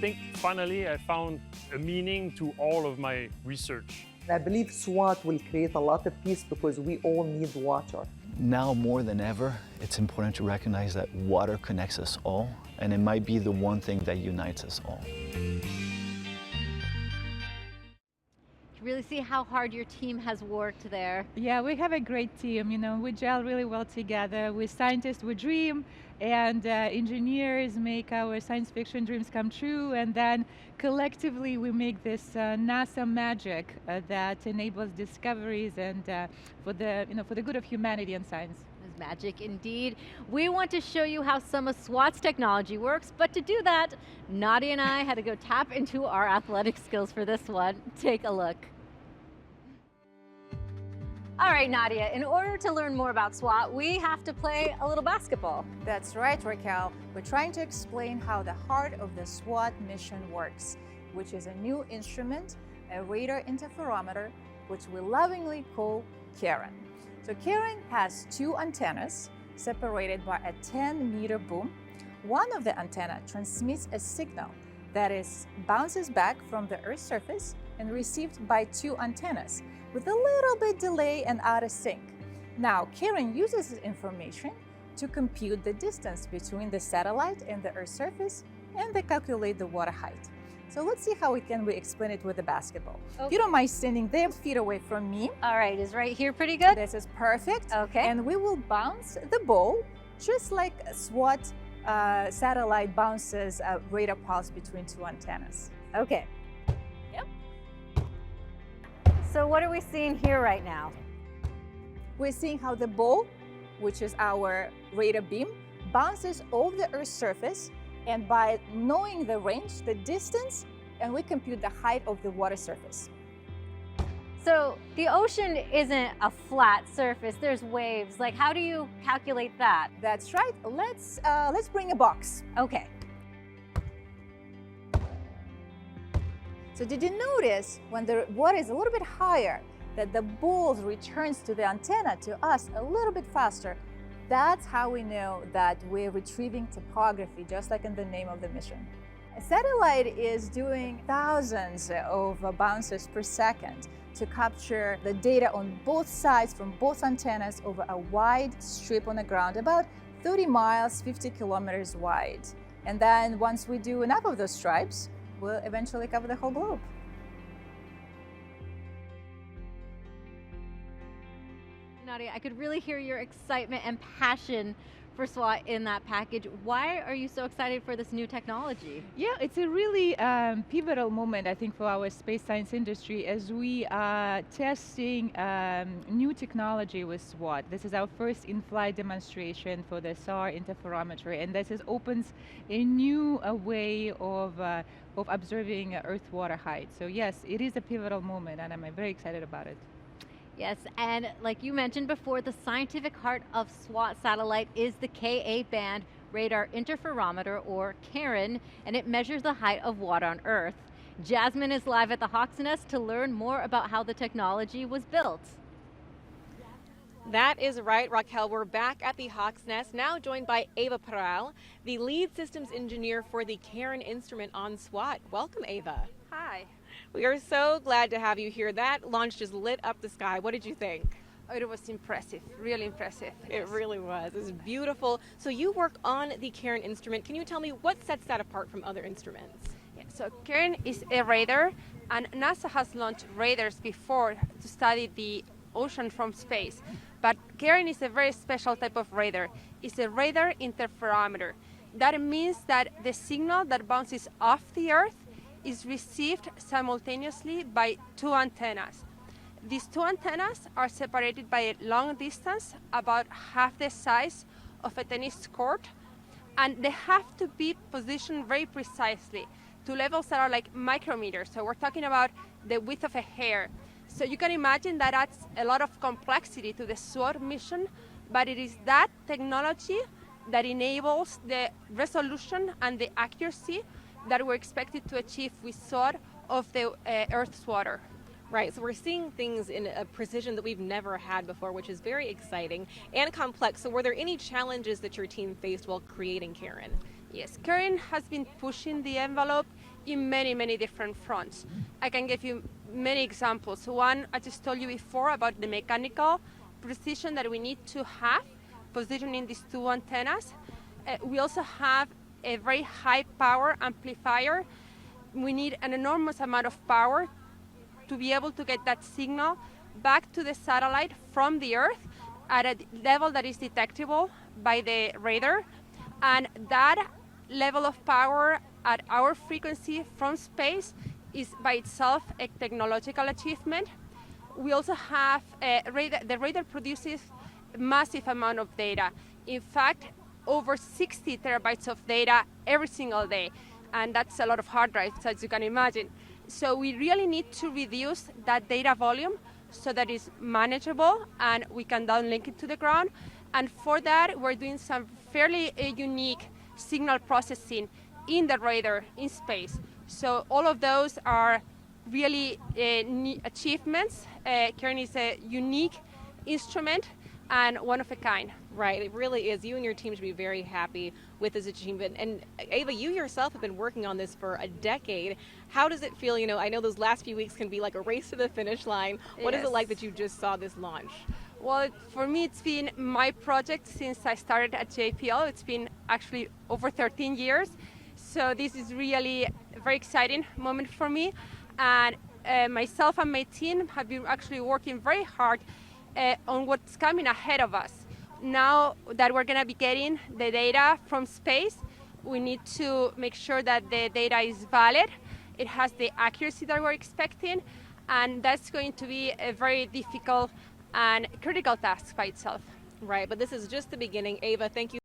I think finally I found a meaning to all of my research. I believe SWOT will create a lot of peace because we all need water. Now more than ever, it's important to recognize that water connects us all, and it might be the one thing that unites us all. You really see how hard your team has worked there. Yeah, we have a great team. We gel really well together. With scientists, we dream, and engineers make our science fiction dreams come true. And then collectively, we make this NASA magic that enables discoveries and for the good of humanity and science. It's magic indeed. We want to show you how some of SWOT's technology works, but to do that, Nadia and I had to go tap into our athletic skills for this one. Take a look. All right, Nadia, in order to learn more about SWOT, we have to play a little basketball. That's right, Raquel. We're trying to explain how the heart of the SWOT mission works, which is a new instrument, a radar interferometer, which we lovingly call Karen. So Karen has two antennas separated by a 10-meter boom. One of the antenna transmits a signal that bounces back from the Earth's surface and received by two antennas with a little bit delay and out of sync. Now, Karen uses this information to compute the distance between the satellite and the Earth's surface, and they calculate the water height. So let's see how we explain it with the basketball. Okay. If you don't mind standing there, feet away from me. All right, is right here pretty good? This is perfect. Okay. And we will bounce the ball just like a SWOT satellite bounces a radar pulse between two antennas. Okay. Yep. So what are we seeing here right now? We're seeing how the ball, which is our radar beam, bounces over the Earth's surface, and by knowing the range, the distance, and we compute the height of the water surface. So the ocean isn't a flat surface, there's waves. Like, how do you calculate that? That's right. Let's bring a box. Okay. So did you notice when the water is a little bit higher that the ball returns to the antenna, to us, a little bit faster? That's how we know that we're retrieving topography, just like in the name of the mission. A satellite is doing thousands of bounces per second to capture the data on both sides from both antennas over a wide strip on the ground, about 30 miles, 50 kilometers wide. And then once we do enough of those stripes, we'll eventually cover the whole globe. Nadia, I could really hear your excitement and passion for SWOT in that package. Why are you so excited for this new technology? Yeah, it's a really pivotal moment, I think, for our space science industry as we are testing new technology with SWOT. This is our first in-flight demonstration for the SAR interferometer, and this opens a new way of observing Earth water height. So yes, it is a pivotal moment, and I'm very excited about it. Yes, and like you mentioned before, the scientific heart of SWOT satellite is the Ka-band radar interferometer, or Karen, and it measures the height of water on Earth. Jasmine is live at the Hawk's Nest to learn more about how the technology was built. That is right, Raquel. We're back at the Hawk's Nest, now joined by Ava Peral, the lead systems engineer for the Karen instrument on SWOT. Welcome, Ava. Hi. We are so glad to have you here. That launch just lit up the sky. What did you think? Oh, it was impressive, really impressive. It really was. It was beautiful. So you work on the Karen instrument. Can you tell me what sets that apart from other instruments? Yeah, so Karen is a radar, and NASA has launched radars before to study the ocean from space. But Karen is a very special type of radar. It's a radar interferometer. That means that the signal that bounces off the Earth is received simultaneously by two antennas. These two antennas are separated by a long distance, about half the size of a tennis court, and they have to be positioned very precisely to levels that are like micrometers. So we're talking about the width of a hair. So you can imagine that adds a lot of complexity to the SWOT mission, but it is that technology that enables the resolution and the accuracy that we're expected to achieve with SWOT of the Earth's water. Right, so we're seeing things in a precision that we've never had before, which is very exciting and complex. So were there any challenges that your team faced while creating Karen? Yes, Karen has been pushing the envelope in many, many different fronts. I can give you many examples. One, I just told you before about the mechanical precision that we need to have positioning these two antennas. We also have a very high power amplifier. We need an enormous amount of power to be able to get that signal back to the satellite from the Earth at a level that is detectable by the radar. And that level of power at our frequency from space is by itself a technological achievement. We also have the radar produces a massive amount of data. In fact, over 60 terabytes of data every single day. And that's a lot of hard drives, as you can imagine. So we really need to reduce that data volume so that it's manageable and we can downlink it to the ground. And for that, we're doing some fairly unique signal processing in the radar in space. So all of those are really achievements. Karen is a unique instrument and one of a kind. Right, it really is. You and your team should be very happy with this achievement. And Ava, you yourself have been working on this for a decade. How does it feel? You know, I know those last few weeks can be like a race to the finish line. What is it like that you just saw this launch? Well, for me, it's been my project since I started at JPL. It's been actually over 13 years. So this is really a very exciting moment for me. And myself and my team have been actually working very hard on what's coming ahead of us. Now that we're going to be getting the data from space, we need to make sure that the data is valid, it has the accuracy that we're expecting, and that's going to be a very difficult and critical task by itself. Right, but this is just the beginning. Ava, thank you